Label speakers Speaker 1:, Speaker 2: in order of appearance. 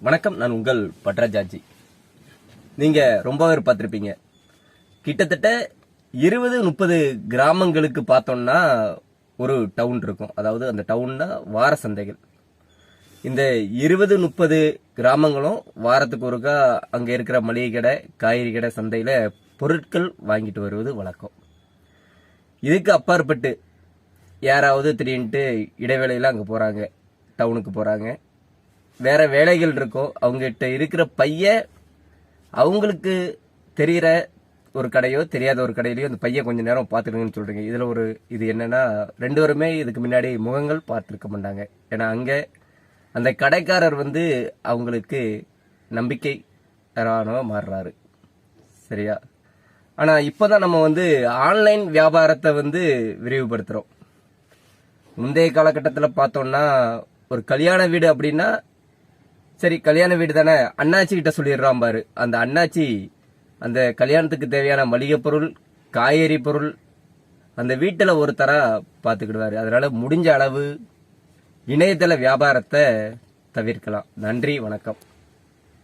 Speaker 1: வணக்கம், நான் உங்கள் பட்ராஜாஜி. நீங்க ரொம்ப பேர் பார்த்திருப்பீங்க. கிட்டத்தட்ட 20-30 கிராமங்களுக்கு பார்த்தோம்னா ஒரு டவுன் இருக்கும். அதாவது அந்த டவுன்னா வார சந்தைகள். இந்த 20-30 கிராமங்களும் வாரத்துக்கு ஒருக்கா அங்க இருக்கிற மளிகை கடை, காய்கறி கடை, சந்தையில பொருட்கள் வாங்கிட்டு வருவது வழக்கம். இதுக்கு அப்பாற்பட்டு யாராவது திடீர்னுட்டு இடைவேளையில அங்க போறாங்க, டவுனுக்கு போறாங்க, வேற வேலைகள் இருக்கும், அவங்ககிட்ட இருக்கிற பைய அவங்களுக்கு தெரிகிற ஒரு கடையோ தெரியாத ஒரு கடையிலயோ அந்த பைய கொஞ்ச நேரம் பார்த்துடுங்கன்னு சொல்றீங்க. இதுல ஒரு இது என்னன்னா, ரெண்டு பேருமே இதுக்கு முன்னாடி முகங்கள் பார்த்துருக்க மாட்டாங்க. ஏன்னா அங்க அந்த கடைக்காரர் அவங்களுக்கு நம்பிக்கை மாறுறாரு. சரியா? ஆனா இப்பதான் நம்ம ஆன்லைன் வியாபாரத்தை விரிவுபடுத்துறோம். முந்தைய காலகட்டத்தில் பார்த்தோம்னா ஒரு கல்யாண வீடு அப்படின்னா சரி, கல்யாண வீடு தானே, அண்ணாச்சி கிட்ட சொல்லிடுறான் பாரு. அந்த அண்ணாச்சி அந்த கல்யாணத்துக்கு தேவையான மளிகை பொருள், காய்கறி பொருள் அந்த வீட்டில் ஒரு தர பார்த்துக்கிடுவாரு. அதனால முடிஞ்ச அளவு இணையதள வியாபாரத்தை தவிர்க்கலாம். நன்றி, வணக்கம்.